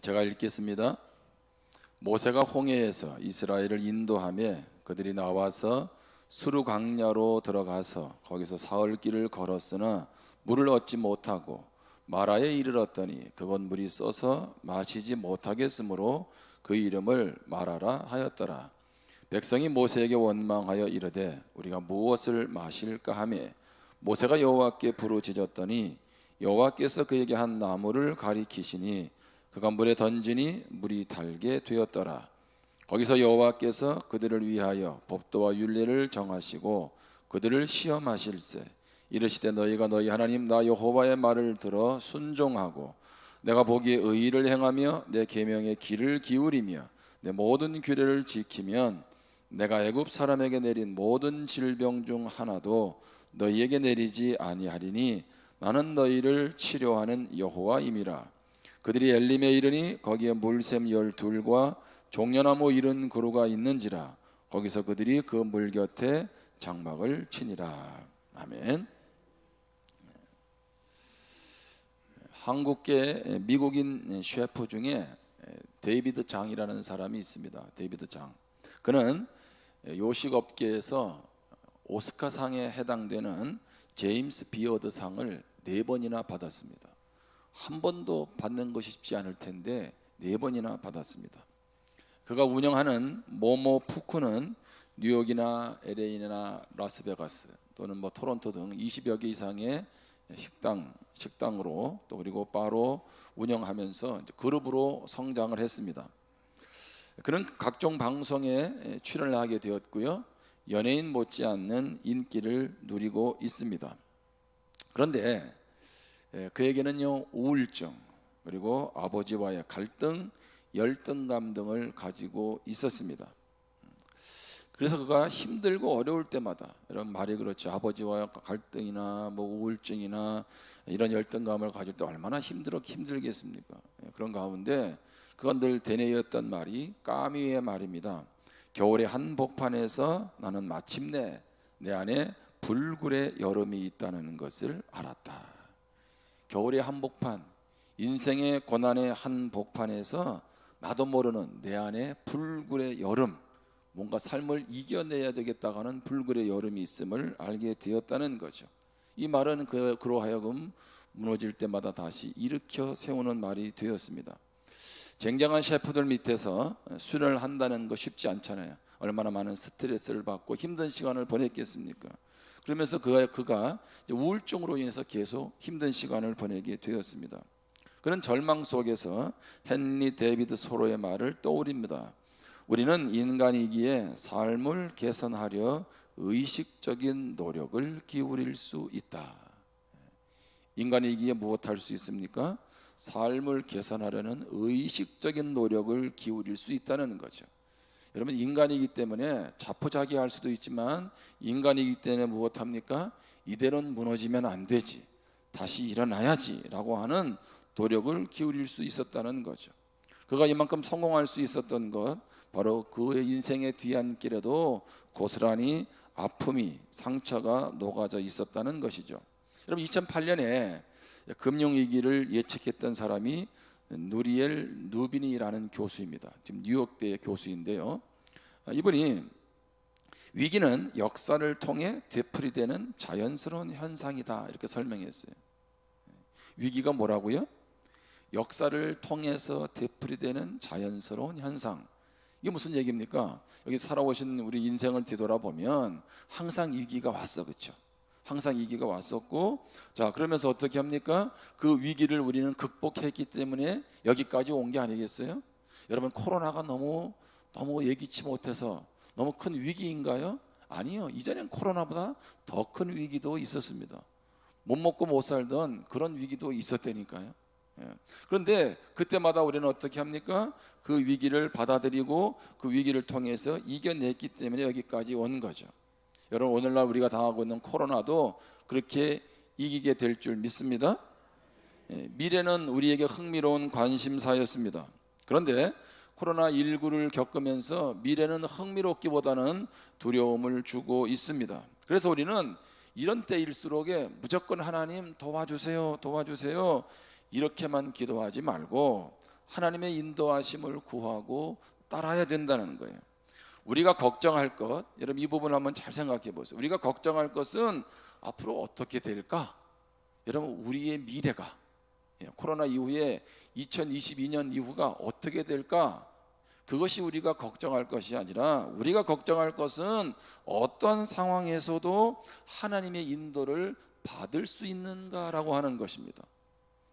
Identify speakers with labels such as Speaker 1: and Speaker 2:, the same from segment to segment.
Speaker 1: 제가 읽겠습니다. 모세가 홍해에서 이스라엘을 인도하며 그들이 나와서 수르 광야로 들어가서 거기서 사흘 길을 걸었으나 물을 얻지 못하고 마라에 이르렀더니 그곳 물이 써서 마시지 못하겠으므로 그 이름을 마라라 하였더라. 백성이 모세에게 원망하여 이르되 우리가 무엇을 마실까 하며 모세가 여호와께 부르짖었더니 여호와께서 그에게 한 나무를 가리키시니 그가 물에 던지니 물이 달게 되었더라. 거기서 여호와께서 그들을 위하여 법도와 율례를 정하시고 그들을 시험하실세 이르시되 너희가 너희 하나님 나 여호와의 말을 들어 순종하고 내가 보기에 의를 행하며 내 계명의 귀를 기울이며 내 모든 규례를 지키면 내가 애굽 사람에게 내린 모든 질병 중 하나도 너희에게 내리지 아니하리니 나는 너희를 치료하는 여호와임이라. 그들이 엘림에 이르니 거기에 물샘 12과 종려나무 70그루가 있는지라. 거기서 그들이 그 물 곁에 장막을 치니라. 아멘. 한국계 미국인 셰프 중에 데이비드 장이라는 사람이 있습니다. 데이비드 장. 그는 요식업계에서 오스카상에 해당되는 제임스 비어드 상을 4번이나 받았습니다. 한 번도 받는 것이 쉽지 않을 텐데 4번이나 받았습니다. 그가 운영하는 모모 푸크는 뉴욕이나 LA나 라스베가스 또는 토론토 등 20여 개 이상의 식당으로 또 그리고 바로 운영하면서 그룹으로 성장을 했습니다. 그는 각종 방송에 출연을 하게 되었고요. 연예인 못지않는 인기를 누리고 있습니다. 그런데 그에게는요 우울증 그리고 아버지와의 갈등, 열등감 등을 가지고 있었습니다. 그래서 그가 힘들고 어려울 때마다 이런 말이 그렇죠. 아버지와의 갈등이나 우울증이나 이런 열등감을 가질 때 얼마나 힘들겠습니까? 그런 가운데 그가 늘 되뇌었던 말이 까미의 말입니다. 겨울의 한복판에서 나는 마침내 내 안에 불굴의 여름이 있다는 것을 알았다. 겨울의 한복판, 인생의 고난의 한복판에서 나도 모르는 내 안에 불굴의 여름, 뭔가 삶을 이겨내야 되겠다고 하는 불굴의 여름이 있음을 알게 되었다는 거죠. 이 말은 그로 하여금 무너질 때마다 다시 일으켜 세우는 말이 되었습니다. 쟁쟁한 셰프들 밑에서 수련을 한다는 거 쉽지 않잖아요. 얼마나 많은 스트레스를 받고 힘든 시간을 보냈겠습니까? 그러면서 그가 우울증으로 인해서 계속 힘든 시간을 보내게 되었습니다. 그런 절망 속에서 헨리 데이비드 소로의 말을 떠올립니다. 우리는 인간이기에 삶을 개선하려 의식적인 노력을 기울일 수 있다. 인간이기에 무엇할 수 있습니까? 삶을 개선하려는 의식적인 노력을 기울일 수 있다는 거죠. 여러분 인간이기 때문에 자포자기할 수도 있지만 인간이기 때문에 무엇합니까? 이대로는 무너지면 안 되지, 다시 일어나야지 라고 하는 노력을 기울일 수 있었다는 거죠. 그가 이만큼 성공할 수 있었던 것 바로 그의 인생의 뒤안길에도 고스란히 아픔이 상처가 녹아져 있었다는 것이죠. 여러분 2008년에 금융위기를 예측했던 사람이 누리엘 누비니라는 교수입니다. 지금 뉴욕대 교수인데요. 이분이 위기는 역사를 통해 되풀이되는 자연스러운 현상이다 이렇게 설명했어요. 위기가 뭐라고요? 역사를 통해서 되풀이되는 자연스러운 현상. 이게 무슨 얘기입니까? 여기 살아오신 우리 인생을 뒤돌아보면 항상 위기가 왔어, 그렇죠? 항상 위기가 왔었고, 자 그러면서 어떻게 합니까? 그 위기를 우리는 극복했기 때문에 여기까지 온 게 아니겠어요? 여러분 코로나가 너무 예기치 못해서 너무 큰 위기인가요? 아니요. 이전엔 코로나보다 더 큰 위기도 있었습니다. 못 먹고 못 살던 그런 위기도 있었다니까요. 그런데 그때마다 우리는 어떻게 합니까? 그 위기를 받아들이고 그 위기를 통해서 이겨냈기 때문에 여기까지 온 거죠. 여러분 오늘날 우리가 당하고 있는 코로나도 그렇게 이기게 될 줄 믿습니다. 미래는 우리에게 흥미로운 관심사였습니다. 그런데 코로나19를 겪으면서 미래는 흥미롭기보다는 두려움을 주고 있습니다. 그래서 우리는 이런 때일수록 무조건 하나님 도와주세요 이렇게만 기도하지 말고 하나님의 인도하심을 구하고 따라야 된다는 거예요. 우리가 걱정할 것, 여러분 이 부분을 한번 잘 생각해 보세요. 우리가 걱정할 것은 앞으로 어떻게 될까? 여러분 우리의 미래가, 코로나 이후에 2022년 이후가 어떻게 될까? 그것이 우리가 걱정할 것이 아니라 우리가 걱정할 것은 어떤 상황에서도 하나님의 인도를 받을 수 있는가라고 하는 것입니다.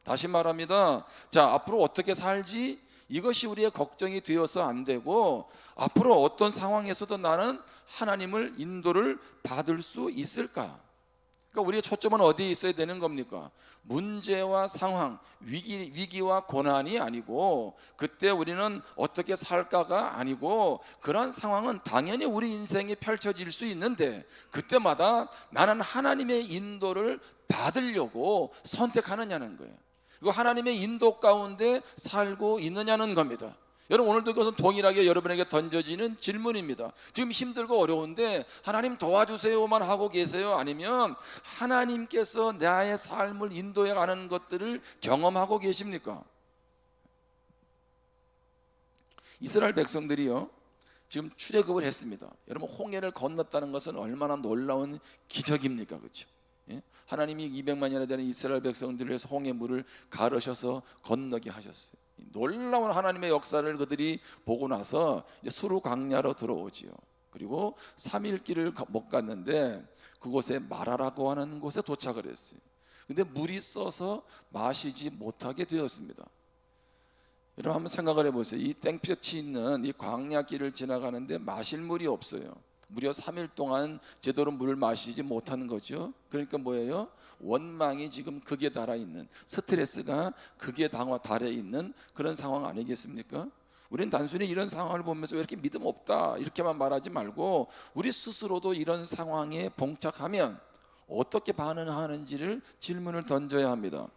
Speaker 1: 다시 말합니다. 자, 앞으로 어떻게 살지? 이것이 우리의 걱정이 되어서 안 되고, 앞으로 어떤 상황에서도 나는 하나님을 인도를 받을 수 있을까? 그러니까 우리의 초점은 어디에 있어야 되는 겁니까? 문제와 상황, 위기와 고난이 아니고, 그때 우리는 어떻게 살까가 아니고, 그런 상황은 당연히 우리 인생이 펼쳐질 수 있는데 그때마다 나는 하나님의 인도를 받으려고 선택하느냐는 거예요. 그리고 하나님의 인도 가운데 살고 있느냐는 겁니다. 여러분 오늘도 그것은 동일하게 여러분에게 던져지는 질문입니다. 지금 힘들고 어려운데 하나님 도와주세요만 하고 계세요? 아니면 하나님께서 나의 삶을 인도해 가는 것들을 경험하고 계십니까? 이스라엘 백성들이요 지금 출애굽을 했습니다. 여러분 홍해를 건넜다는 것은 얼마나 놀라운 기적입니까? 그렇죠? 하나님이 200만이나 되는 이스라엘 백성들을 위해서 홍해 물을 가르셔서 건너게 하셨어요. 놀라운 하나님의 역사를 그들이 보고 나서 이제 수르 광야로 들어오지요. 그리고 3일 길을 못 갔는데 그곳에 마라라고 하는 곳에 도착을 했어요. 근데 물이 써서 마시지 못하게 되었습니다. 여러분 한번 생각을 해보세요. 이 땡볕이 있는 이 광야길을 지나가는데 마실 물이 없어요. 무려 3일 동안 제대로 물을 마시지 못하는 거죠. 그러니까 뭐예요? 원망이 지금 극에 달아 있는, 스트레스가 극에 달해 있는 그런 상황 아니겠습니까? 우리는 단순히 이런 상황을 보면서 왜 이렇게 믿음 없다 이렇게만 말하지 말고 우리 스스로도 이런 상황에 봉착하면 어떻게 반응하는지를 질문을 던져야 합니다.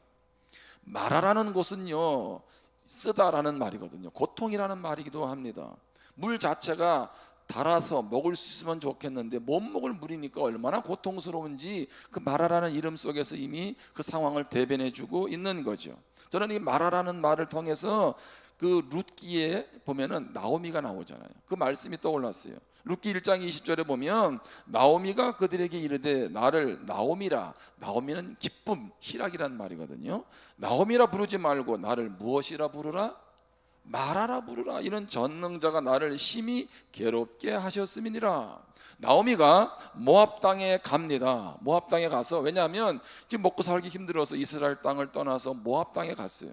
Speaker 1: 마라라는 곳은요 쓰다라는 말이거든요. 고통이라는 말이기도 합니다. 물 자체가 달아서 먹을 수 있으면 좋겠는데 못 먹을 물이니까 얼마나 고통스러운지 그 마라라는 이름 속에서 이미 그 상황을 대변해주고 있는 거죠. 저는 이 마라라는 말을 통해서 그 룻기에 보면은 나오미가 나오잖아요. 그 말씀이 떠올랐어요. 룻기 1장 20절에 보면 나오미가 그들에게 이르되 나를 나오미라, 나오미는 기쁨, 희락이란 말이거든요. 나오미라 부르지 말고 나를 무엇이라 부르라? 마라라 부르라. 이는 전능자가 나를 심히 괴롭게 하셨음이니라. 나오미가 모압 땅에 갑니다. 모압 땅에 가서, 왜냐하면 지금 먹고 살기 힘들어서 이스라엘 땅을 떠나서 모압 땅에 갔어요.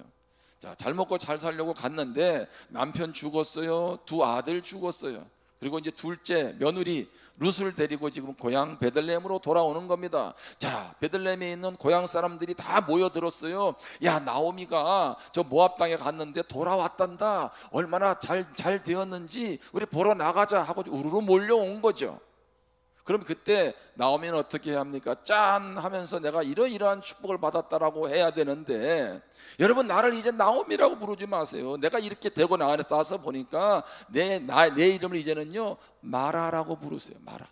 Speaker 1: 자, 잘 먹고 잘 살려고 갔는데 남편 죽었어요. 두 아들 죽었어요. 그리고 이제 둘째 며느리 룻을 데리고 지금 고향 베들레헴으로 돌아오는 겁니다. 자, 베들레헴에 있는 고향 사람들이 다 모여들었어요. 야, 나오미가 저 모압 땅에 갔는데 돌아왔단다. 얼마나 잘 되었는지 우리 보러 나가자 하고 우르르 몰려온 거죠. 그럼 그때 나오미는 어떻게 해야 합니까? 짠 하면서 내가 이러이러한 축복을 받았다라고 해야 되는데, 여러분 나를 이제 나오미라고 부르지 마세요. 내가 이렇게 되고 나서 보니까 내 이름을 이제는요 마라라고 부르세요. 마라.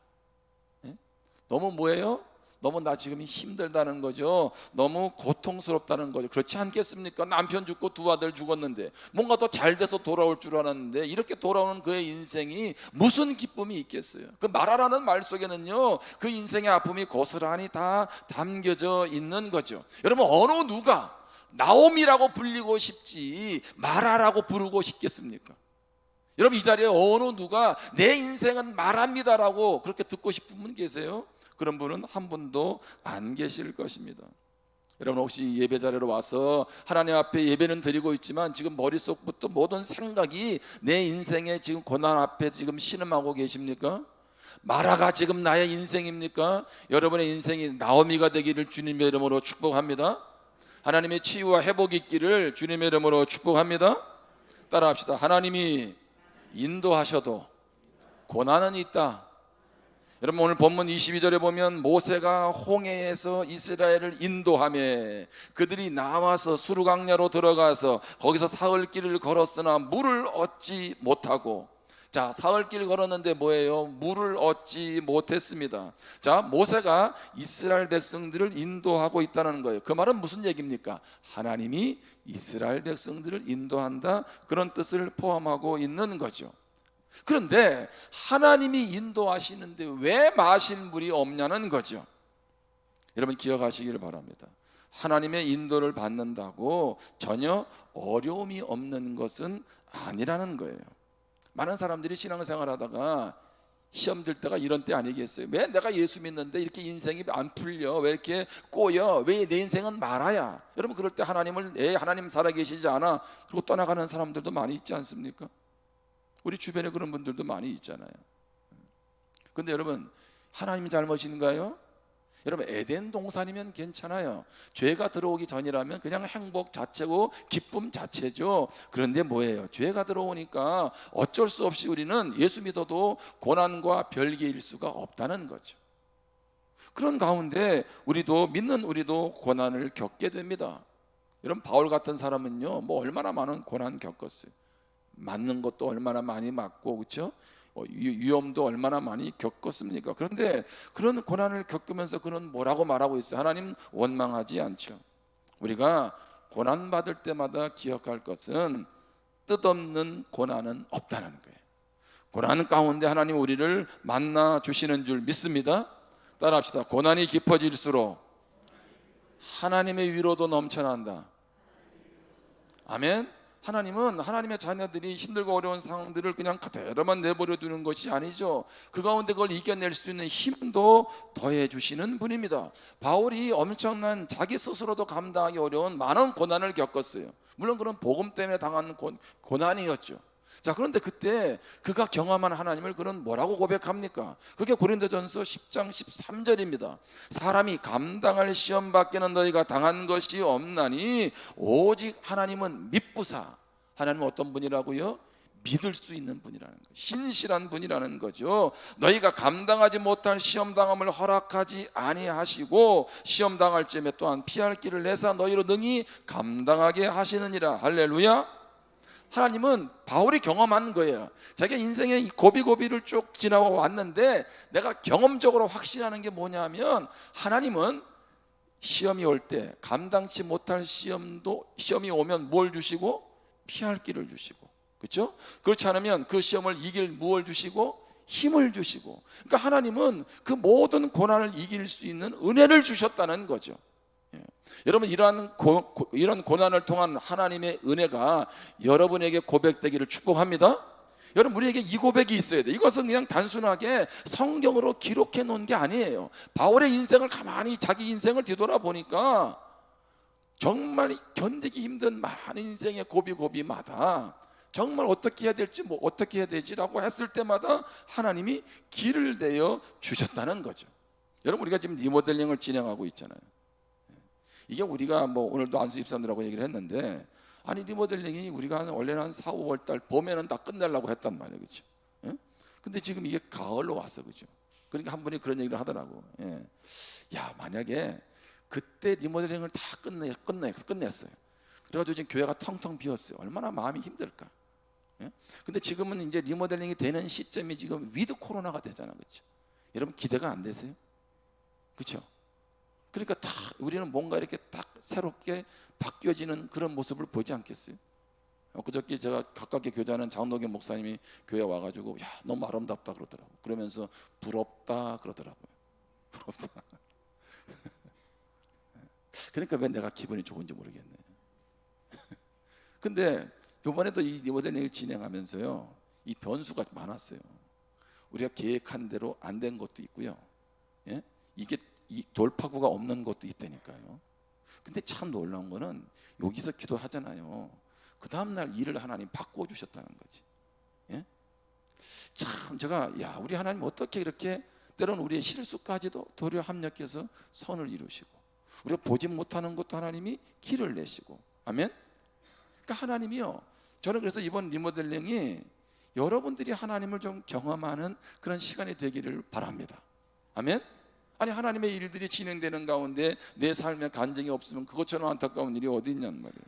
Speaker 1: 너무 뭐예요? 너무 나 지금 힘들다는 거죠. 너무 고통스럽다는 거죠. 그렇지 않겠습니까? 남편 죽고 두 아들 죽었는데 뭔가 더 잘 돼서 돌아올 줄 알았는데 이렇게 돌아오는 그의 인생이 무슨 기쁨이 있겠어요? 그 마라라는 말 속에는요 그 인생의 아픔이 고스란히 다 담겨져 있는 거죠. 여러분 어느 누가 나오미라고 불리고 싶지 마라라고 부르고 싶겠습니까? 여러분 이 자리에 어느 누가 내 인생은 마라입니다라고 그렇게 듣고 싶은 분 계세요? 그런 분은 한 분도 안 계실 것입니다. 여러분 혹시 예배 자리로 와서 하나님 앞에 예배는 드리고 있지만 지금 머릿속부터 모든 생각이 내 인생의 지금 고난 앞에 지금 신음하고 계십니까? 마라가 지금 나의 인생입니까? 여러분의 인생이 나오미가 되기를 주님의 이름으로 축복합니다. 하나님의 치유와 회복이 있기를 주님의 이름으로 축복합니다. 따라합시다. 하나님이 인도하셔도 고난은 있다. 여러분 오늘 본문 22절에 보면 모세가 홍해에서 이스라엘을 인도하며 그들이 나와서 수르 광야로 들어가서 거기서 사흘 길을 걸었으나 물을 얻지 못하고 자, 사흘길 걸었는데 뭐예요? 물을 얻지 못했습니다. 자, 모세가 이스라엘 백성들을 인도하고 있다는 거예요. 그 말은 무슨 얘기입니까? 하나님이 이스라엘 백성들을 인도한다, 그런 뜻을 포함하고 있는 거죠. 그런데 하나님이 인도하시는데 왜 마실 물이 없냐는 거죠. 여러분 기억하시기를 바랍니다. 하나님의 인도를 받는다고 전혀 어려움이 없는 것은 아니라는 거예요. 많은 사람들이 신앙생활 하다가 시험 들 때가 이런 때 아니겠어요? 왜 내가 예수 믿는데 이렇게 인생이 안 풀려? 왜 이렇게 꼬여? 왜 내 인생은 말아야? 여러분 그럴 때 하나님을 하나님 살아계시지 않아? 그리고 떠나가는 사람들도 많이 있지 않습니까? 우리 주변에 그런 분들도 많이 있잖아요. 근데 여러분 하나님이 잘못인가요? 여러분 에덴 동산이면 괜찮아요. 죄가 들어오기 전이라면 그냥 행복 자체고 기쁨 자체죠. 그런데 뭐예요? 죄가 들어오니까 어쩔 수 없이 우리는 예수 믿어도 고난과 별개일 수가 없다는 거죠. 그런 가운데 믿는 우리도 고난을 겪게 됩니다. 여러분 바울 같은 사람은요, 뭐 얼마나 많은 고난 겪었어요. 맞는 것도 얼마나 많이 맞고, 그렇죠? 위험도 얼마나 많이 겪었습니까? 그런데 그런 고난을 겪으면서 그는 뭐라고 말하고 있어요? 하나님 원망하지 않죠. 우리가 고난 받을 때마다 기억할 것은 뜻없는 고난은 없다는 거예요. 고난 가운데 하나님 우리를 만나 주시는 줄 믿습니다. 따라합시다. 고난이 깊어질수록 하나님의 위로도 넘쳐난다. 아멘. 하나님은 하나님의 자녀들이 힘들고 어려운 상황들을 그냥 그대로만 내버려 두는 것이 아니죠. 그 가운데 그걸 이겨낼 수 있는 힘도 더해 주시는 분입니다. 바울이 엄청난 자기 스스로도 감당하기 어려운 많은 고난을 겪었어요. 물론 그런 복음 때문에 당한 고난이었죠. 자, 그런데 그때 그가 경험한 하나님을 그는 뭐라고 고백합니까? 그게 고린도전서 10장 13절입니다. 사람이 감당할 시험 밖에는 너희가 당한 것이 없나니 오직 하나님은 미쁘사. 하나님은 어떤 분이라고요? 믿을 수 있는 분이라는 거예요. 신실한 분이라는 거죠. 너희가 감당하지 못할 시험 당함을 허락하지 아니하시고 시험 당할 쯤에 또한 피할 길을 내사 너희로 능히 감당하게 하시느니라. 할렐루야. 하나님은 바울이 경험한 거예요. 자기가 인생의 고비고비를 쭉 지나고 왔는데 내가 경험적으로 확신하는 게 뭐냐면 하나님은 시험이 올 때 감당치 못할 시험이 오면 뭘 주시고? 피할 길을 주시고, 그렇죠? 그렇지 않으면 그 시험을 이길 무엇을 주시고? 힘을 주시고. 그러니까 하나님은 그 모든 고난을 이길 수 있는 은혜를 주셨다는 거죠. 여러분 이런 고난을 통한 하나님의 은혜가 여러분에게 고백되기를 축복합니다. 여러분 우리에게 이 고백이 있어야 돼. 이것은 그냥 단순하게 성경으로 기록해 놓은 게 아니에요. 바울의 인생을 가만히 자기 인생을 뒤돌아보니까 정말 견디기 힘든 많은 인생의 고비고비마다 정말 어떻게 해야 될지 어떻게 해야 되지라고 했을 때마다 하나님이 길을 내어 주셨다는 거죠. 여러분 우리가 지금 리모델링을 진행하고 있잖아요. 이게 우리가 오늘도 안수 집사님들하고 얘기를 했는데, 아니 리모델링이 우리가 원래는 한 4, 5월 달 봄에는 다 끝내려고 했단 말이에요, 그렇죠? 예? 근데 지금 이게 가을로 왔어, 그렇죠? 그러니까 한 분이 그런 얘기를 하더라고. 예. 야, 만약에 그때 리모델링을 다 끝냈어요. 그래가지고 지금 교회가 텅텅 비었어요. 얼마나 마음이 힘들까? 예? 근데 지금은 이제 리모델링이 되는 시점이 지금 위드 코로나가 되잖아, 그렇죠? 여러분 기대가 안 되세요? 그렇죠? 그러니까 우리는 뭔가 이렇게 딱 새롭게 바뀌어지는 그런 모습을 보지 않겠어요? 그저께 제가 가깝게 교제하는 장노경 목사님이 교회에 와가지고 야 너무 아름답다 그러더라고요. 그러면서 부럽다 그러더라고요. 부럽다. 그러니까 왜 내가 기분이 좋은지 모르겠네. 근데 이번에도 이 리모델링을 진행하면서요, 이 변수가 많았어요. 우리가 계획한 대로 안 된 것도 있고요. 예? 이게 이 돌파구가 없는 것도 있다니까요. 근데 참 놀라운 거는 여기서 기도하잖아요. 그 다음날 일을 하나님 바꿔주셨다는 거지. 예? 참 제가 우리 하나님 어떻게 이렇게 때로는 우리의 실수까지도 도리어 합력해서 선을 이루시고 우리가 보지 못하는 것도 하나님이 길을 내시고. 아멘. 그러니까 하나님이요, 저는 그래서 이번 리모델링이 여러분들이 하나님을 좀 경험하는 그런 시간이 되기를 바랍니다. 아멘. 아니 하나님의 일들이 진행되는 가운데 내 삶에 간증이 없으면 그것처럼 안타까운 일이 어디 있냔 말이에요.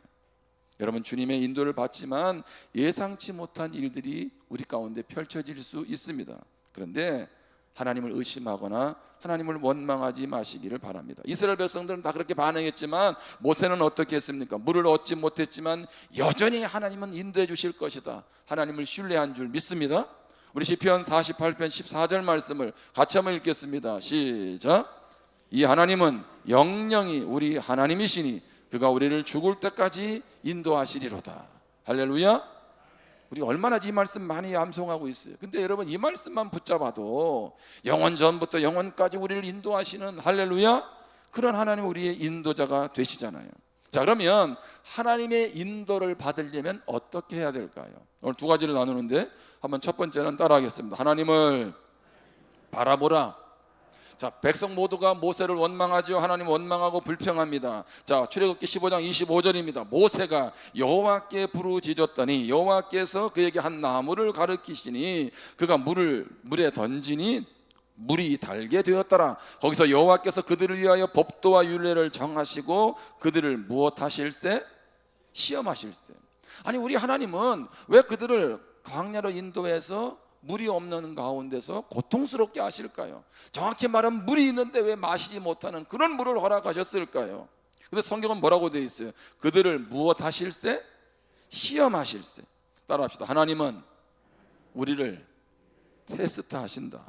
Speaker 1: 여러분, 주님의 인도를 받지만 예상치 못한 일들이 우리 가운데 펼쳐질 수 있습니다. 그런데 하나님을 의심하거나 하나님을 원망하지 마시기를 바랍니다. 이스라엘 백성들은 다 그렇게 반응했지만 모세는 어떻게 했습니까? 물을 얻지 못했지만 여전히 하나님은 인도해 주실 것이다, 하나님을 신뢰한 줄 믿습니다. 우리 시편 48편 14절 말씀을 같이 한번 읽겠습니다. 시작. 이 하나님은 영영이 우리 하나님이시니 그가 우리를 죽을 때까지 인도하시리로다. 할렐루야. 우리 얼마나 이 말씀 많이 암송하고 있어요. 근데 여러분, 이 말씀만 붙잡아도 영원 전부터 영원까지 우리를 인도하시는, 할렐루야, 그런 하나님, 우리의 인도자가 되시잖아요. 자, 그러면 하나님의 인도를 받으려면 어떻게 해야 될까요? 오늘 두 가지를 나누는데 한번 첫 번째는 따라하겠습니다. 하나님을 바라보라. 자, 백성 모두가 모세를 원망하죠. 하나님 원망하고 불평합니다. 자, 출애굽기 15장 25절입니다. 모세가 여호와께 부르짖었더니 여호와께서 그에게 한 나무를 가르치시니 그가 물에 던지니 물이 달게 되었더라. 거기서 여호와께서 그들을 위하여 법도와 율례를 정하시고 그들을 무엇하실세? 시험하실세. 아니, 우리 하나님은 왜 그들을 광야로 인도해서 물이 없는 가운데서 고통스럽게 하실까요? 정확히 말하면 물이 있는데 왜 마시지 못하는 그런 물을 허락하셨을까요? 근데 성경은 뭐라고 되어 있어요? 그들을 무엇하실세? 시험하실세. 따라합시다. 하나님은 우리를 테스트 하신다.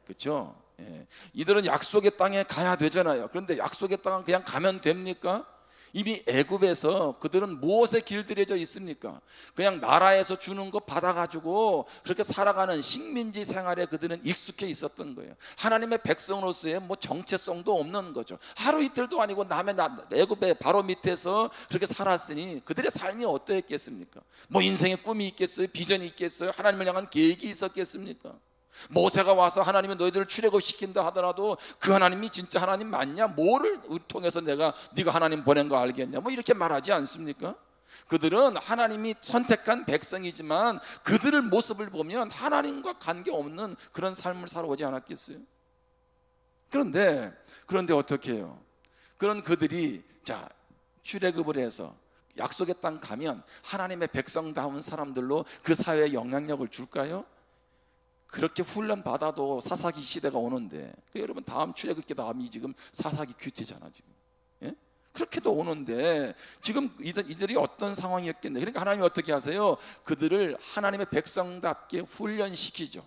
Speaker 1: 그렇죠? 예. 이들은 약속의 땅에 가야 되잖아요. 그런데 약속의 땅은 그냥 가면 됩니까? 이미 애굽에서 그들은 무엇에 길들여져 있습니까? 그냥 나라에서 주는 거 받아가지고 그렇게 살아가는 식민지 생활에 그들은 익숙해 있었던 거예요. 하나님의 백성으로서의 뭐 정체성도 없는 거죠. 하루 이틀도 아니고 남의 애굽의 바로 밑에서 그렇게 살았으니 그들의 삶이 어떠했겠습니까? 뭐 인생의 꿈이 있겠어요? 비전이 있겠어요? 하나님을 향한 계획이 있었겠습니까? 모세가 와서 하나님이 너희들을 출애굽시킨다 하더라도 그 하나님이 진짜 하나님 맞냐? 뭐를 통해서 네가 하나님 보낸 거 알겠냐? 뭐 이렇게 말하지 않습니까? 그들은 하나님이 선택한 백성이지만 그들의 모습을 보면 하나님과 관계없는 그런 삶을 살아오지 않았겠어요? 그런데 어떻게 해요? 그런 그들이 자, 출애굽을 해서 약속의 땅 가면 하나님의 백성다운 사람들로 그 사회에 영향력을 줄까요? 그렇게 훈련 받아도 사사기 시대가 오는데, 여러분 다음 출애굽기 다음이 지금 사사기 큐티잖아 지금. 예? 그렇게도 오는데 지금 이들이 어떤 상황이었겠네. 그러니까 하나님이 어떻게 하세요? 그들을 하나님의 백성답게 훈련시키죠.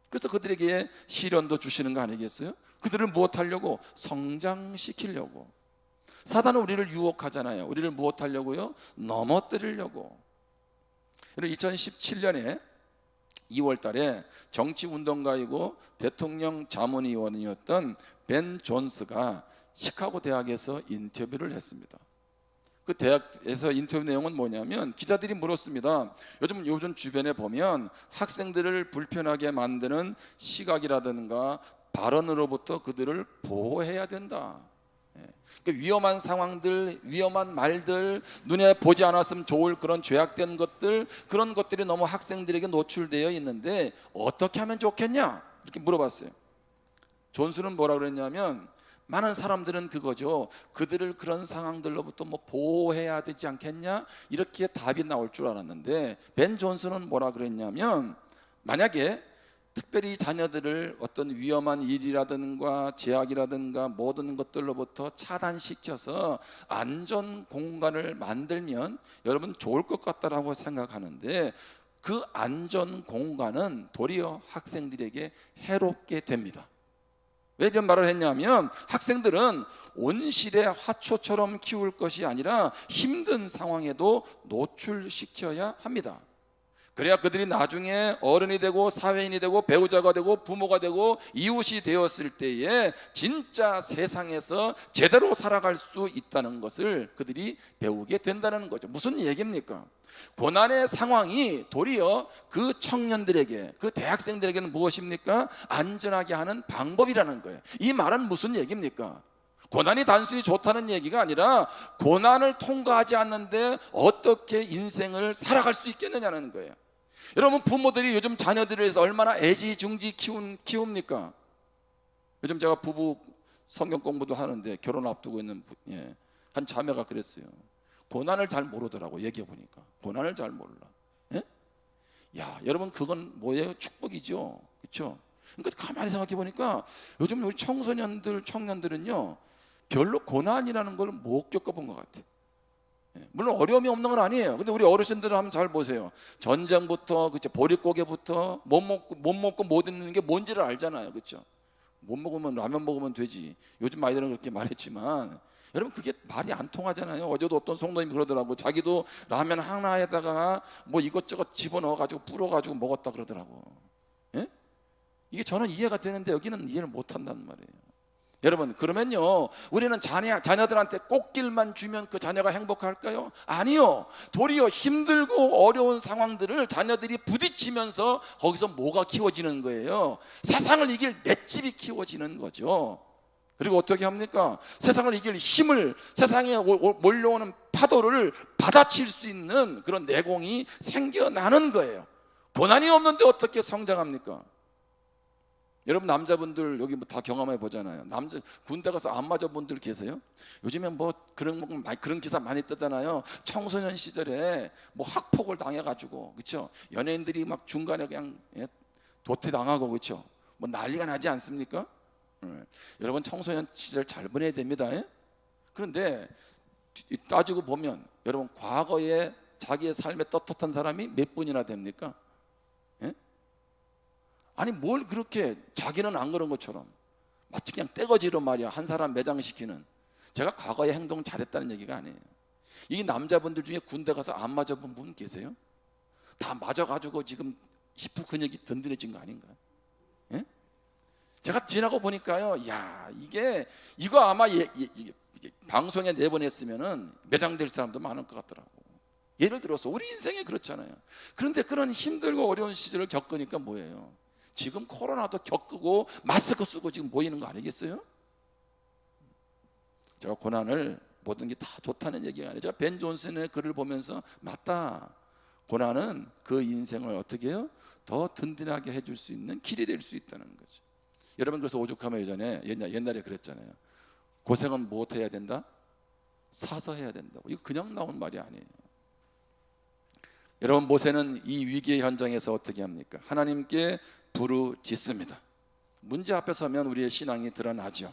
Speaker 1: 그래서 그들에게 시련도 주시는 거 아니겠어요? 그들을 무엇하려고? 성장시키려고. 사단은 우리를 유혹하잖아요. 우리를 무엇하려고요? 넘어뜨리려고. 2017년에 2월 달에 정치운동가이고 대통령 자문위원이었던 벤 존스가 시카고 대학에서 인터뷰를 했습니다. 그 대학에서 인터뷰 내용은 뭐냐면, 기자들이 물었습니다. 요즘 주변에 보면 학생들을 불편하게 만드는 시각이라든가 발언으로부터 그들을 보호해야 된다. 그러니까 위험한 상황들, 위험한 말들, 눈에 보지 않았으면 좋을 그런 죄악된 것들, 그런 것들이 너무 학생들에게 노출되어 있는데 어떻게 하면 좋겠냐? 이렇게 물어봤어요. 존스는 뭐라 그랬냐면, 많은 사람들은 그거죠. 그들을 그런 상황들로부터 뭐 보호해야 되지 않겠냐? 이렇게 답이 나올 줄 알았는데, 벤 존스는 뭐라 그랬냐면, 만약에 특별히 자녀들을 어떤 위험한 일이라든가 제약이라든가 모든 것들로부터 차단시켜서 안전 공간을 만들면 여러분 좋을 것 같다라고 생각하는데, 그 안전 공간은 도리어 학생들에게 해롭게 됩니다. 왜 이런 말을 했냐면, 학생들은 온실의 화초처럼 키울 것이 아니라 힘든 상황에도 노출시켜야 합니다. 그래야 그들이 나중에 어른이 되고 사회인이 되고 배우자가 되고 부모가 되고 이웃이 되었을 때에 진짜 세상에서 제대로 살아갈 수 있다는 것을 그들이 배우게 된다는 거죠. 무슨 얘기입니까? 고난의 상황이 도리어 그 청년들에게, 그 대학생들에게는 무엇입니까? 안전하게 하는 방법이라는 거예요. 이 말은 무슨 얘기입니까? 고난이 단순히 좋다는 얘기가 아니라 고난을 통과하지 않는데 어떻게 인생을 살아갈 수 있겠느냐는 거예요. 여러분, 부모들이 요즘 자녀들을 위해서 얼마나 애지중지 키웁니까? 요즘 제가 부부 성경 공부도 하는데 결혼 앞두고 있는 한 자매가 그랬어요. 고난을 잘 모르더라고. 얘기해 보니까 고난을 잘 몰라. 예? 야, 여러분 그건 뭐예요? 축복이죠. 그렇죠? 그러니까 가만히 생각해 보니까 요즘 우리 청소년들, 청년들은요 별로 고난이라는 걸 못 겪어본 것 같아. 물론 어려움이 없는 건 아니에요. 근데 우리 어르신들 한번 잘 보세요. 전쟁부터 그렇죠, 보릿고개부터 못 먹고 못 입는 게 뭔지를 알잖아요. 그렇죠? 못 먹으면 라면 먹으면 되지. 요즘 아이들은 그렇게 말했지만 여러분 그게 말이 안 통하잖아요. 어제도 어떤 성도님이 그러더라고. 자기도 라면 하나에다가 뭐 이것저것 집어넣어가지고 불어가지고 먹었다 그러더라고. 예? 이게 저는 이해가 되는데 여기는 이해를 못한단 말이에요. 여러분 그러면요 우리는 자녀들한테 꽃길만 주면 그 자녀가 행복할까요? 아니요. 도리어 힘들고 어려운 상황들을 자녀들이 부딪히면서 거기서 뭐가 키워지는 거예요? 세상을 이길 맷집이 키워지는 거죠. 그리고 어떻게 합니까? 세상을 이길 힘을, 세상에 몰려오는 파도를 받아칠 수 있는 그런 내공이 생겨나는 거예요. 고난이 없는데 어떻게 성장합니까? 여러분 남자분들 여기 뭐 다 경험해 보잖아요. 남자 군대 가서 안 맞은 분들 계세요? 요즘에 뭐 그런 기사 많이 뜨잖아요. 청소년 시절에 뭐 학폭을 당해가지고 그렇죠? 연예인들이 막 중간에 그냥 도태 당하고 그렇죠? 뭐 난리가 나지 않습니까? 여러분 청소년 시절 잘 보내야 됩니다. 그런데 따지고 보면 여러분 과거에 자기의 삶에 떳떳한 사람이 몇 분이나 됩니까? 아니 뭘 그렇게 자기는 안 그런 것처럼 마치 그냥 떼거지로 말이야 한 사람 매장시키는. 제가 과거에 행동 잘했다는 얘기가 아니에요. 이 남자분들 중에 군대 가서 안 맞아본 분 계세요? 다 맞아가지고 지금 히프 근육이 든든해진 거 아닌가요? 예? 제가 지나고 보니까요, 야 이거 아마 방송에 내보냈으면은 매장될 사람도 많을 것 같더라고. 예를 들어서 우리 인생에 그렇잖아요. 그런데 그런 힘들고 어려운 시절을 겪으니까 뭐예요? 지금 코로나도 겪고 마스크 쓰고 지금 모이는 거 아니겠어요? 제가 고난을 모든 게 다 좋다는 얘기가 아니에요. 제가 벤 존슨의 글을 보면서 맞다. 고난은 그 인생을 어떻게 해요? 더 든든하게 해줄 수 있는 길이 될 수 있다는 거죠. 여러분 그래서 오죽하면 옛날에 그랬잖아요. 고생은 무엇 해야 된다? 사서 해야 된다고. 이거 그냥 나온 말이 아니에요. 여러분 모세는 이 위기의 현장에서 어떻게 합니까? 하나님께 부르짖습니다. 문제 앞에 서면 우리의 신앙이 드러나죠.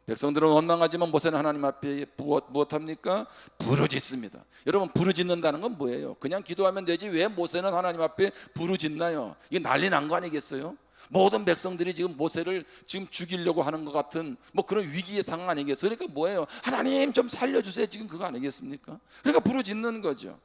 Speaker 1: 백성들은 원망하지만 모세는 하나님 앞에 무엇합니까? 부르짖습니다. 여러분 부르짖는다는 건 뭐예요? 그냥 기도하면 되지 왜 모세는 하나님 앞에 부르짖나요? 이게 난리 난 거 아니겠어요? 모든 백성들이 지금 모세를 지금 죽이려고 하는 것 같은 뭐 그런 위기의 상황 아니겠어요? 그러니까 뭐예요? 하나님 좀 살려주세요 지금 그거 아니겠습니까? 그러니까 부르짖는 거죠.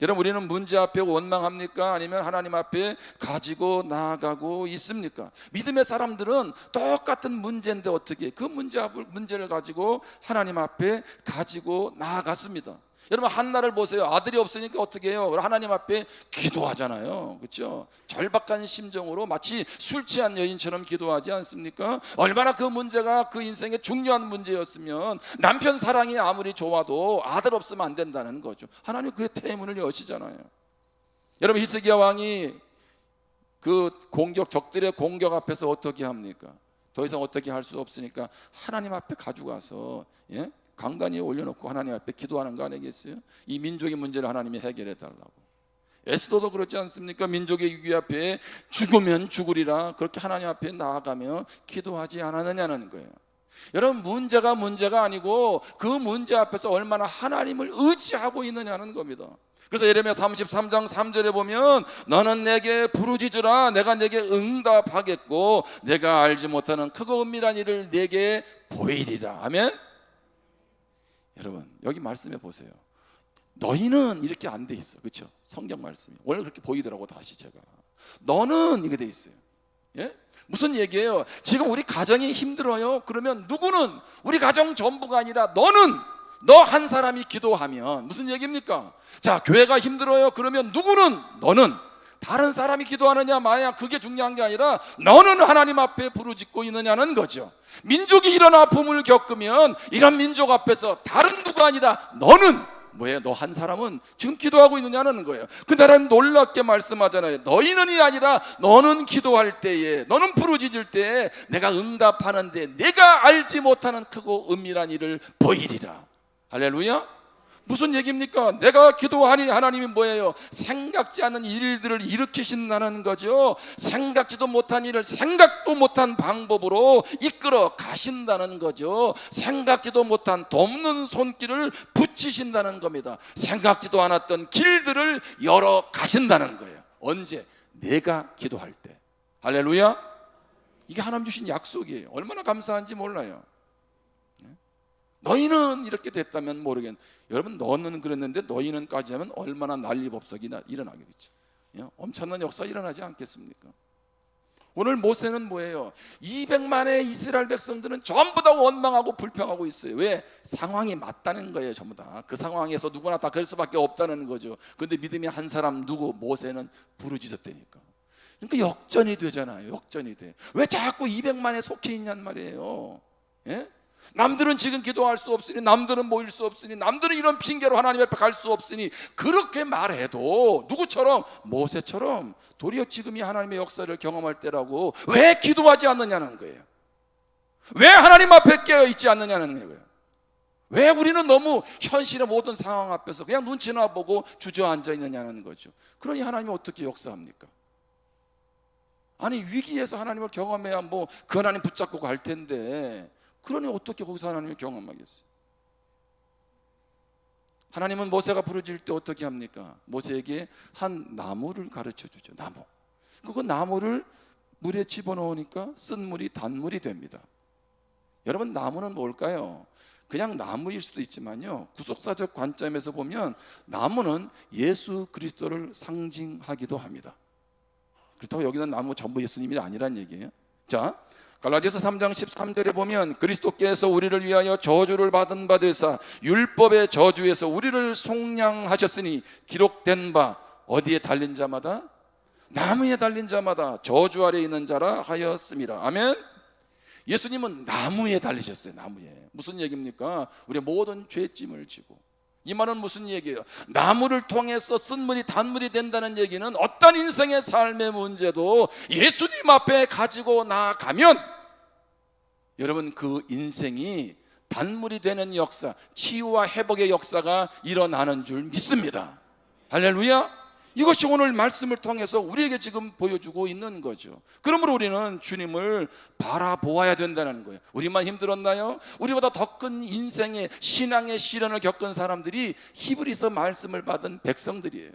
Speaker 1: 여러분 우리는 문제 앞에 원망합니까? 아니면 하나님 앞에 가지고 나아가고 있습니까? 믿음의 사람들은 똑같은 문제인데 어떻게 그 문제를 가지고 하나님 앞에 가지고 나아갔습니다. 여러분 한나를 보세요. 아들이 없으니까 어떻게 해요? 하나님 앞에 기도하잖아요. 그렇죠? 절박한 심정으로 마치 술 취한 여인처럼 기도하지 않습니까? 얼마나 그 문제가 그 인생의 중요한 문제였으면 남편 사랑이 아무리 좋아도 아들 없으면 안 된다는 거죠. 하나님 그의 태문을 여시잖아요. 여러분 히스기야 왕이 그 적들의 공격 앞에서 어떻게 합니까? 더 이상 어떻게 할 수 없으니까 하나님 앞에 가져가서 강단 위에 올려놓고 하나님 앞에 기도하는 거 아니겠어요? 이 민족의 문제를 하나님이 해결해 달라고. 에스더도 그렇지 않습니까? 민족의 위기 앞에 죽으면 죽으리라 그렇게 하나님 앞에 나아가며 기도하지 않았느냐는 거예요. 여러분 문제가 아니고 그 문제 앞에서 얼마나 하나님을 의지하고 있느냐는 겁니다. 그래서 예레미야 33장 3절에 보면 너는 내게 부르짖으라 내가 내게 응답하겠고 내가 알지 못하는 크고 은밀한 일을 내게 보이리라. 아멘. 여러분 여기 말씀해 보세요. 너희는 이렇게 안 돼 있어. 그렇죠? 성경 말씀이 원래 그렇게 보이더라고. 다시 제가 너는 이게 돼 있어요. 예? 무슨 얘기예요? 지금 우리 가정이 힘들어요. 그러면 누구는 우리 가정 전부가 아니라 너는 너 한 사람이 기도하면 무슨 얘기입니까? 자 교회가 힘들어요. 그러면 누구는 너는 다른 사람이 기도하느냐 마냐 그게 중요한 게 아니라 너는 하나님 앞에 부르짖고 있느냐는 거죠. 민족이 이런 아픔을 겪으면 이런 민족 앞에서 다른 누가 아니라 너는 뭐예요? 너 한 사람은 지금 기도하고 있느냐는 거예요. 근데 하나님 놀랍게 말씀하잖아요. 너희는이 아니라 너는 기도할 때에 너는 부르짖을 때에 내가 응답하는데 내가 알지 못하는 크고 은밀한 일을 보이리라. 할렐루야. 무슨 얘기입니까? 내가 기도하니 하나님이 뭐예요? 생각지 않은 일들을 일으키신다는 거죠. 생각지도 못한 일을 생각도 못한 방법으로 이끌어 가신다는 거죠. 생각지도 못한 돕는 손길을 붙이신다는 겁니다. 생각지도 않았던 길들을 열어 가신다는 거예요. 언제? 내가 기도할 때. 할렐루야. 이게 하나님 주신 약속이에요. 얼마나 감사한지 몰라요. 너희는 이렇게 됐다면 모르겠는데, 여러분 너는 그랬는데 너희는까지 하면 얼마나 난리법석이 일어나겠죠. 엄청난 역사 일어나지 않겠습니까? 오늘 모세는 뭐예요? 200만의 이스라엘 백성들은 전부 다 원망하고 불평하고 있어요. 왜? 상황이 맞다는 거예요. 전부 다 그 상황에서 누구나 다 그럴 수밖에 없다는 거죠. 그런데 믿음의 한 사람 누구? 모세는 부르짖었다니까. 그러니까 역전이 되잖아요. 역전이 돼. 왜 자꾸 200만에 속해 있냔 말이에요. 예? 남들은 지금 기도할 수 없으니, 남들은 모일 수 없으니, 남들은 이런 핑계로 하나님 앞에 갈 수 없으니, 그렇게 말해도 누구처럼? 모세처럼 도리어 지금이 하나님의 역사를 경험할 때라고. 왜 기도하지 않느냐는 거예요. 왜 하나님 앞에 깨어있지 않느냐는 거예요. 왜 우리는 너무 현실의 모든 상황 앞에서 그냥 눈치나 보고 주저앉아 있느냐는 거죠. 그러니 하나님이 어떻게 역사합니까? 아니, 위기에서 하나님을 경험해야 뭐 그 하나님 붙잡고 갈 텐데, 그러니 어떻게 거기서 하나님을 경험하겠어요? 하나님은 모세가 부르짖을 때 어떻게 합니까? 모세에게 한 나무를 가르쳐 주죠. 나무. 그 나무를 물에 집어넣으니까 쓴 물이 단물이 됩니다. 여러분, 나무는 뭘까요? 그냥 나무일 수도 있지만요, 구속사적 관점에서 보면 나무는 예수 그리스도를 상징하기도 합니다. 그렇다고 여기는 나무 전부 예수님이 아니란 얘기예요. 자, 갈라디아서 3장 13절에 보면 그리스도께서 우리를 위하여 저주를 받은 바 되사 율법의 저주에서 우리를 속량하셨으니 기록된 바 어디에 달린 자마다? 나무에 달린 자마다 저주 아래 있는 자라 하였음이라. 아멘. 예수님은 나무에 달리셨어요. 나무에. 무슨 얘기입니까? 우리의 모든 죄짐을 지고. 이 말은 무슨 얘기예요? 나무를 통해서 쓴물이 단물이 된다는 얘기는 어떤 인생의 삶의 문제도 예수님 앞에 가지고 나아가면 여러분, 그 인생이 단물이 되는 역사, 치유와 회복의 역사가 일어나는 줄 믿습니다. 할렐루야. 이것이 오늘 말씀을 통해서 우리에게 지금 보여주고 있는 거죠. 그러므로 우리는 주님을 바라보아야 된다는 거예요. 우리만 힘들었나요? 우리보다 더 큰 인생의 신앙의 시련을 겪은 사람들이 히브리서 말씀을 받은 백성들이에요.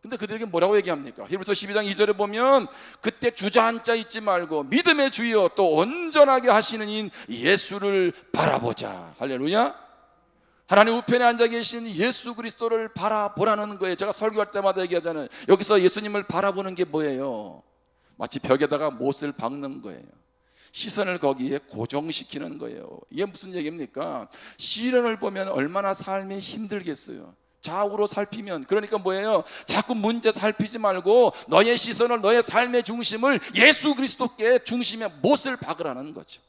Speaker 1: 근데 그들에게 뭐라고 얘기합니까? 히브리서 12장 2절에 보면 그때 주저앉아 있지 말고 믿음의 주여 또 온전하게 하시는 인 예수를 바라보자. 할렐루야. 하나님 우편에 앉아 계신 예수 그리스도를 바라보라는 거예요. 제가 설교할 때마다 얘기하잖아요. 여기서 예수님을 바라보는 게 뭐예요? 마치 벽에다가 못을 박는 거예요. 시선을 거기에 고정시키는 거예요. 이게 무슨 얘기입니까? 시련을 보면 얼마나 삶이 힘들겠어요. 좌우로 살피면, 그러니까 뭐예요? 자꾸 문제 살피지 말고 너의 시선을, 너의 삶의 중심을 예수 그리스도께 중심에 못을 박으라는 거죠.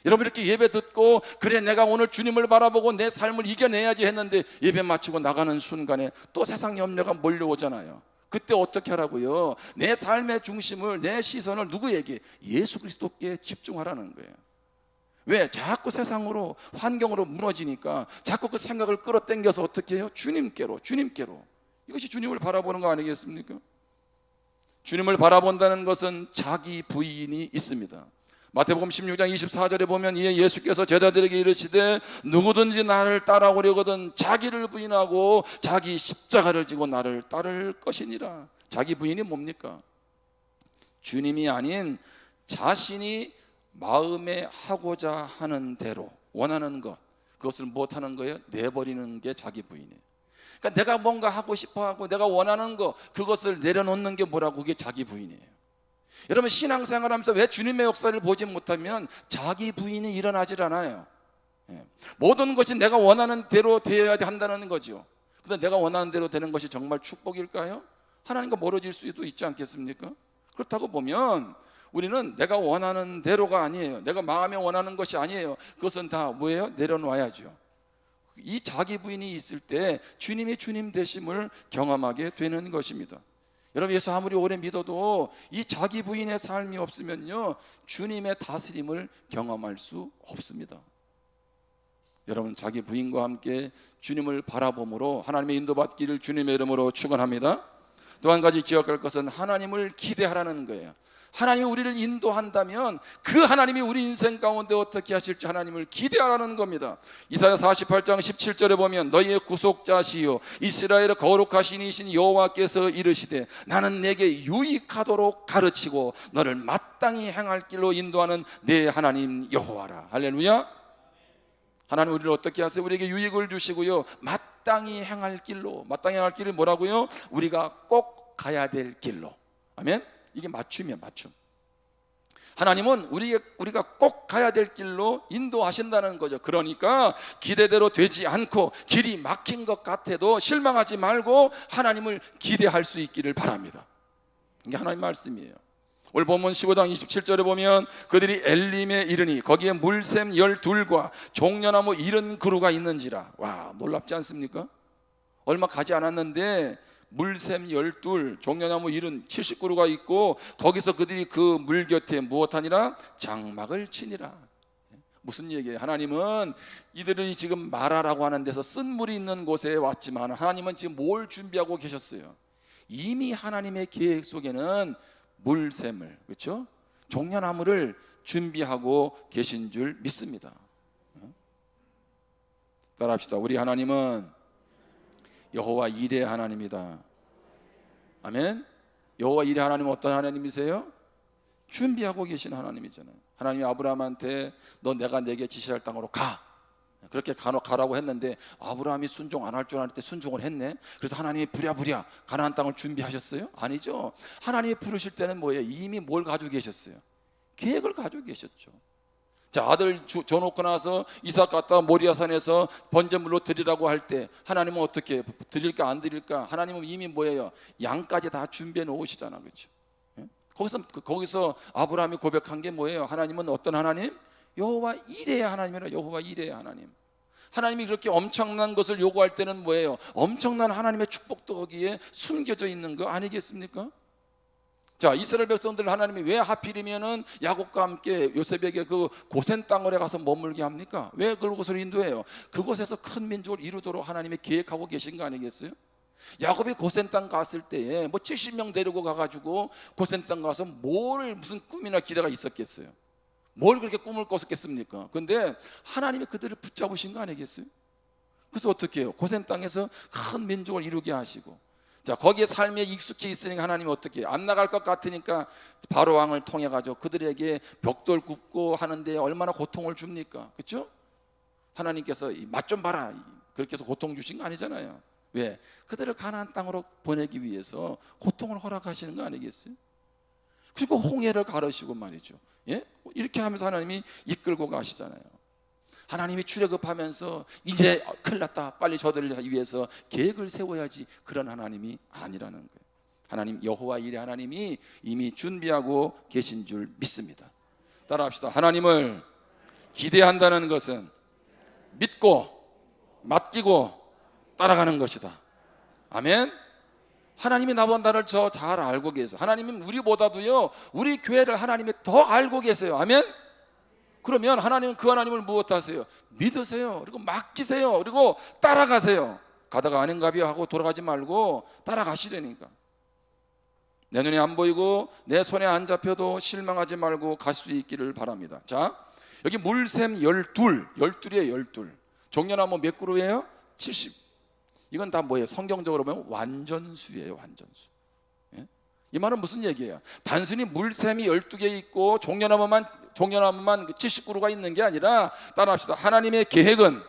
Speaker 1: 여러분, 이렇게 예배 듣고 그래 내가 오늘 주님을 바라보고 내 삶을 이겨내야지 했는데 예배 마치고 나가는 순간에 또 세상 염려가 몰려오잖아요. 그때 어떻게 하라고요? 내 삶의 중심을, 내 시선을 누구에게? 예수 그리스도께 집중하라는 거예요. 왜? 자꾸 세상으로, 환경으로 무너지니까 자꾸 그 생각을 끌어당겨서 어떻게 해요? 주님께로. 이것이 주님을 바라보는 거 아니겠습니까? 주님을 바라본다는 것은 자기 부인이 있습니다. 마태복음 16장 24절에 보면 이에 예수께서 제자들에게 이르시되 누구든지 나를 따라오려거든 자기를 부인하고 자기 십자가를 지고 나를 따를 것이니라. 자기 부인이 뭡니까? 주님이 아닌 자신이 마음에 하고자 하는 대로 원하는 것, 그것을 못하는 거예요? 내버리는 게 자기 부인이에요. 그러니까 내가 뭔가 하고 싶어하고 내가 원하는 거, 그것을 내려놓는 게 뭐라고? 그게 자기 부인이에요. 여러분, 신앙생활하면서 왜 주님의 역사를 보지 못하면 자기 부인이 일어나질 않아요. 모든 것이 내가 원하는 대로 되어야 한다는 거죠. 그런데 내가 원하는 대로 되는 것이 정말 축복일까요? 하나님과 멀어질 수도 있지 않겠습니까? 그렇다고 보면 우리는 내가 원하는 대로가 아니에요. 내가 마음에 원하는 것이 아니에요. 그것은 다 뭐예요? 내려놔야죠. 이 자기 부인이 있을 때 주님이 주님 되심을 경험하게 되는 것입니다. 여러분, 예수 아무리 오래 믿어도 이 자기 부인의 삶이 없으면요, 주님의 다스림을 경험할 수 없습니다. 여러분 자기 부인과 함께 주님을 바라봄으로 하나님의 인도받기를 주님의 이름으로 축원합니다. 또 한 가지 기억할 것은 하나님을 기대하라는 거예요. 하나님이 우리를 인도한다면 그 하나님이 우리 인생 가운데 어떻게 하실지 하나님을 기대하라는 겁니다. 이사야 48장 17절에 보면 너희의 구속자시요 이스라엘의 거룩하신 이신 여호와께서 이르시되 나는 내게 유익하도록 가르치고 너를 마땅히 행할 길로 인도하는 내 하나님 여호와라. 할렐루야. 하나님 우리를 어떻게 하세요? 우리에게 유익을 주시고요, 마땅히 행할 길로. 마땅히 행할 길이 뭐라고요? 우리가 꼭 가야 될 길로. 아멘. 이게 맞춤이야, 맞춤. 하나님은 우리가 꼭 가야 될 길로 인도하신다는 거죠. 그러니까 기대대로 되지 않고 길이 막힌 것 같아도 실망하지 말고 하나님을 기대할 수 있기를 바랍니다. 이게 하나님 말씀이에요. 오늘 본문 15장 27절에 보면 그들이 엘림에 이르니 거기에 물샘 12과 종려나무 70그루가 있는지라. 와, 놀랍지 않습니까? 얼마 가지 않았는데 물샘 12, 종려나무 70그루가 있고 거기서 그들이 그 물 곁에 무엇하니라? 장막을 치니라. 무슨 얘기예요? 하나님은 이들이 지금 마라라고 하는 데서 쓴 물이 있는 곳에 왔지만 하나님은 지금 뭘 준비하고 계셨어요? 이미 하나님의 계획 속에는 물샘을, 그렇죠? 종려나무를 준비하고 계신 줄 믿습니다. 따라합시다. 우리 하나님은 여호와 이레 하나님이다. 아멘. 여호와 이레 하나님은 어떤 하나님이세요? 준비하고 계신 하나님이잖아요. 하나님이 아브라함한테 너 내가 내게 지시할 땅으로 가, 그렇게 가라고 했는데 아브라함이 순종 안 할 줄 알았는데 순종을 했네. 그래서 하나님이 부랴부랴 가나안 땅을 준비하셨어요? 아니죠. 하나님이 부르실 때는 뭐예요? 이미 뭘 가지고 계셨어요? 계획을 가지고 계셨죠. 자, 아들 줘놓고 나서 이삭 갖다가 모리아산에서 번제물로 드리라고 할 때 하나님은 어떻게 드릴까 안 드릴까? 하나님은 이미 뭐예요? 양까지 다 준비해 놓으시잖아, 그렇죠? 거기서 아브라함이 고백한 게 뭐예요? 하나님은 어떤 하나님? 여호와 이레의 하나님이라. 여호와 이레의 하나님. 하나님이 그렇게 엄청난 것을 요구할 때는 뭐예요? 엄청난 하나님의 축복도 거기에 숨겨져 있는 거 아니겠습니까? 자, 이스라엘 백성들 하나님이 왜 하필이면은 야곱과 함께 요셉에게 그 고센 땅을에 가서 머물게 합니까? 왜 그곳을 인도해요? 그곳에서 큰 민족을 이루도록 하나님이 계획하고 계신 거 아니겠어요? 야곱이 고센 땅 갔을 때에 뭐 70명 데리고 가가지고 고센 땅 가서 무슨 꿈이나 기대가 있었겠어요? 뭘 그렇게 꿈을 꿨었겠습니까? 근데 하나님이 그들을 붙잡으신 거 아니겠어요? 그래서 어떻게 해요? 고센 땅에서 큰 민족을 이루게 하시고, 자, 거기에 삶에 익숙해 있으니까 하나님이 어떻게 해요? 안 나갈 것 같으니까 바로 왕을 통해 가지고 그들에게 벽돌 굽고 하는데 얼마나 고통을 줍니까? 그렇죠? 하나님께서 맛 좀 봐라 그렇게 해서 고통 주신 거 아니잖아요. 왜? 그들을 가나안 땅으로 보내기 위해서 고통을 허락하시는 거 아니겠어요? 그리고 홍해를 가르시고 말이죠. 예? 이렇게 하면서 하나님이 이끌고 가시잖아요. 하나님이 출애굽하면서 이제 큰일 났다, 빨리 저들을 위해서 계획을 세워야지, 그런 하나님이 아니라는 거예요. 하나님 여호와 이레 하나님이 이미 준비하고 계신 줄 믿습니다. 따라합시다. 하나님을 기대한다는 것은 믿고 맡기고 따라가는 것이다. 아멘. 하나님이 나를 잘 알고 계세요. 하나님은 우리보다도요, 우리 교회를 하나님이 더 알고 계세요. 아멘. 그러면 하나님은 그 하나님을 무엇하세요? 믿으세요. 그리고 맡기세요. 그리고 따라가세요. 가다가 아닌가비요 하고 돌아가지 말고 따라가시려니까. 내 눈에 안 보이고 내 손에 안 잡혀도 실망하지 말고 갈 수 있기를 바랍니다. 자, 여기 물샘 12이에요. 12. 종려나무 몇 그루예요? 70. 이건 다 뭐예요? 성경적으로 보면 완전수예요. 완전수. 예? 이 말은 무슨 얘기예요? 단순히 물샘이 12개 있고 종려나무만 70그루가 있는 게 아니라, 따라합시다. 하나님의 계획은,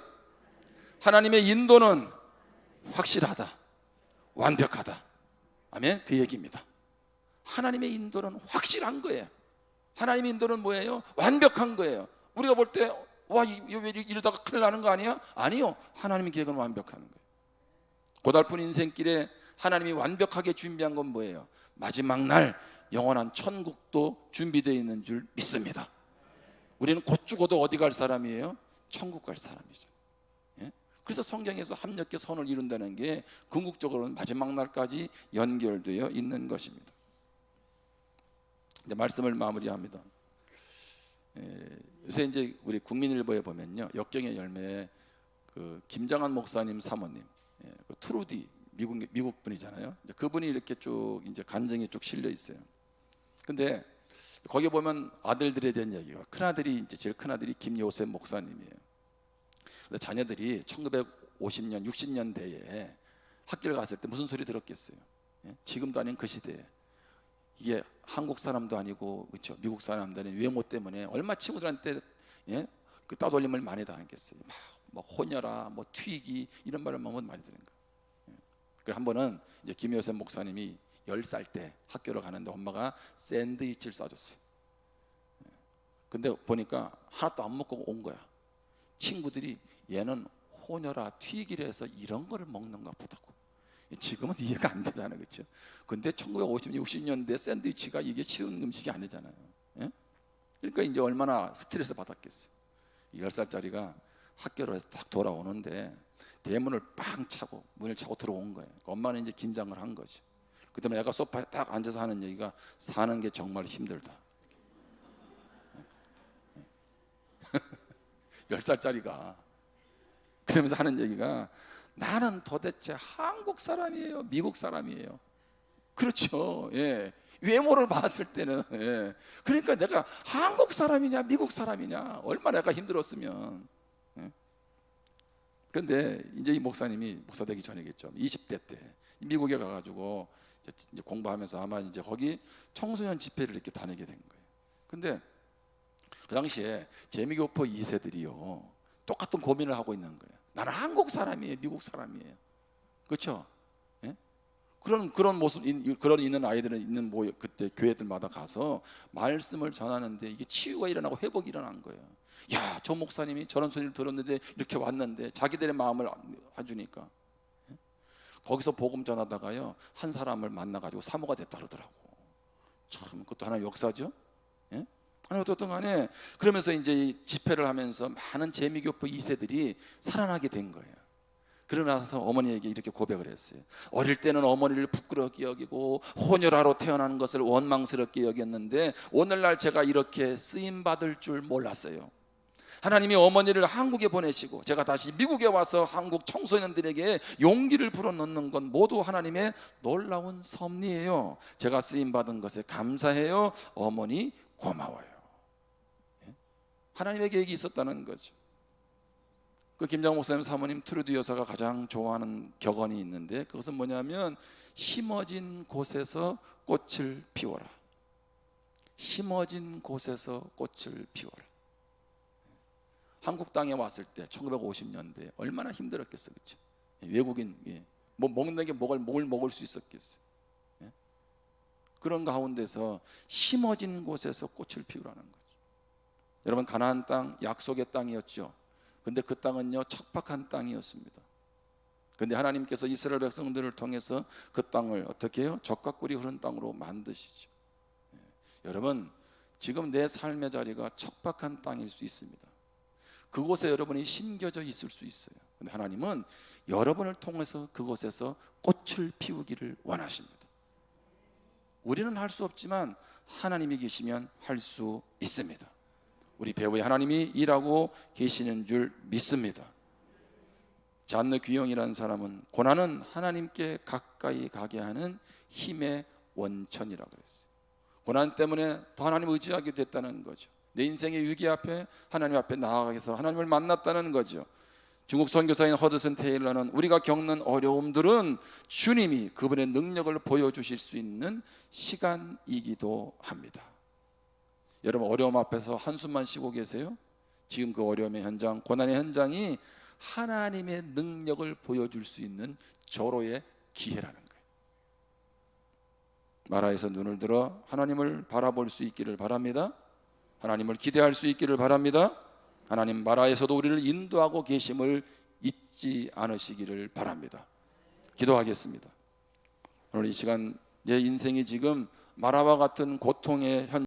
Speaker 1: 하나님의 인도는 확실하다, 완벽하다. 아멘. 그 얘기입니다. 하나님의 인도는 확실한 거예요. 하나님의 인도는 뭐예요? 완벽한 거예요. 우리가 볼 때 와, 이러다가 큰일 나는 거 아니야? 아니요. 하나님의 계획은 완벽한 거예요. 고달픈 인생길에 하나님이 완벽하게 준비한 건 뭐예요? 마지막 날 영원한 천국도 준비되어 있는 줄 믿습니다. 우리는 곧 죽어도 어디 갈 사람이에요? 천국 갈 사람이죠. 예? 그래서 성경에서 합력의 선을 이룬다는 게 궁극적으로는 마지막 날까지 연결되어 있는 것입니다. 이제 말씀을 마무리합니다. 요새 이제 우리 국민일보에 보면요, 역경의 열매 그 김장한 목사님 사모님, 그 트루디 미국 분이잖아요. 이제 그분이 이렇게 쭉 이제 간증이 쭉 실려 있어요. 근데 거기 보면 아들들에 대한 얘기가, 큰 아들이 이제 제일 큰 아들이 김요셉 목사님이에요. 근데 자녀들이 1950년, 60년대에 학교를 갔을 때 무슨 소리 들었겠어요? 지금도 아닌 그 시대에 이게 한국 사람도 아니고 그렇죠, 미국 사람도 아닌 외모 때문에 얼마 친구들한테 그 따돌림을 많이 당했겠어요. 뭐 혼혈아, 뭐 튀기 이런 말을 너무 많이 들은 거예요. 그래서 한 번은 이제 김효셉 목사님이 10살 때 학교를 가는데 엄마가 샌드위치를 싸줬어요. 근데 보니까 하나도 안 먹고 온 거야. 친구들이 얘는 혼혈아 튀기를 해서 이런 거를 먹는가 보다고. 지금은 이해가 안 되잖아요, 그렇죠? 근데 1950년, 60년대 샌드위치가 이게 쉬운 음식이 아니잖아요. 그러니까 이제 얼마나 스트레스 받았겠어요. 10살짜리가 학교로 해서 딱 돌아오는데 대문을 빵 차고 문을 차고 들어온 거예요. 엄마는 이제 긴장을 한 거죠. 그다음에 애가 소파에 딱 앉아서 하는 얘기가, 사는 게 정말 힘들다. 10살짜리가 그러면서 하는 얘기가, 나는 도대체 한국 사람이에요, 미국 사람이에요? 그렇죠. 외모를 봤을 때는 그러니까 내가 한국 사람이냐 미국 사람이냐, 얼마나 내가 힘들었으면. 그런데 이제 이 목사님이 목사 되기 전이겠죠. 20대 때 미국에 가가지고 이제 공부하면서 아마 이제 거기 청소년 집회를 이렇게 다니게 된 거예요. 근데 그 당시에 재미교포 2세들이요 똑같은 고민을 하고 있는 거예요. 나는 한국 사람이에요, 미국 사람이에요. 그렇죠? 그런 모습, 그런 있는 아이들은 있는 그때 교회들마다 가서 말씀을 전하는데 이게 치유가 일어나고 회복이 일어난 거예요. 야, 저 목사님이 저런 소리를 들었는데 이렇게 왔는데 자기들의 마음을 해주니까. 거기서 복음 전하다가요 한 사람을 만나가지고 사모가 됐다 그러더라고. 참, 그것도 하나의 역사죠. 아니 어떻든 간에 그러면서 이제 이 집회를 하면서 많은 재미교포 2세들이 살아나게 된 거예요. 그러고 나서 어머니에게 이렇게 고백을 했어요. 어릴 때는 어머니를 부끄럽게 여기고 혼혈아로 태어난 것을 원망스럽게 여겼는데 오늘날 제가 이렇게 쓰임받을 줄 몰랐어요. 하나님이 어머니를 한국에 보내시고 제가 다시 미국에 와서 한국 청소년들에게 용기를 불어넣는 건 모두 하나님의 놀라운 섭리예요. 제가 쓰임받은 것에 감사해요. 어머니 고마워요. 하나님의 계획이 있었다는 거죠. 그 김장 목사님 사모님 트루디 여사가 가장 좋아하는 격언이 있는데, 그것은 뭐냐면 심어진 곳에서 꽃을 피워라. 심어진 곳에서 꽃을 피워라. 한국 땅에 왔을 때 1950년대 얼마나 힘들었겠어, 그렇죠? 외국인 뭐 먹는 게 뭘 먹을 수 있었겠어? 그런 가운데서 심어진 곳에서 꽃을 피우라는 거죠. 여러분, 가나안 땅 약속의 땅이었죠. 근데 그 땅은요 척박한 땅이었습니다. 근데 하나님께서 이스라엘 백성들을 통해서 그 땅을 어떻게 해요? 젖과 꿀이 흐르는 땅으로 만드시죠. 여러분, 지금 내 삶의 자리가 척박한 땅일 수 있습니다. 그곳에 여러분이 심겨져 있을 수 있어요. 근데 하나님은 여러분을 통해서 그곳에서 꽃을 피우기를 원하십니다. 우리는 할 수 없지만 하나님이 계시면 할 수 있습니다. 우리 배우의 하나님이 일하고 계시는 줄 믿습니다. 잔느 귀영이라는 사람은 고난은 하나님께 가까이 가게 하는 힘의 원천이라고 그랬어요. 고난 때문에 더 하나님을 의지하게 됐다는 거죠. 내 인생의 위기 앞에 하나님 앞에 나아가서 하나님을 만났다는 거죠. 중국 선교사인 허드슨 테일러는 우리가 겪는 어려움들은 주님이 그분의 능력을 보여주실 수 있는 시간이기도 합니다. 여러분, 어려움 앞에서 한숨만 쉬고 계세요? 지금 그 어려움의 현장, 고난의 현장이 하나님의 능력을 보여줄 수 있는 절호의 기회라는 거예요. 마라에서 눈을 들어 하나님을 바라볼 수 있기를 바랍니다. 하나님을 기대할 수 있기를 바랍니다. 하나님 마라에서도 우리를 인도하고 계심을 잊지 않으시기를 바랍니다. 기도하겠습니다. 오늘 이 시간 내 인생이 지금 마라와 같은 고통의 현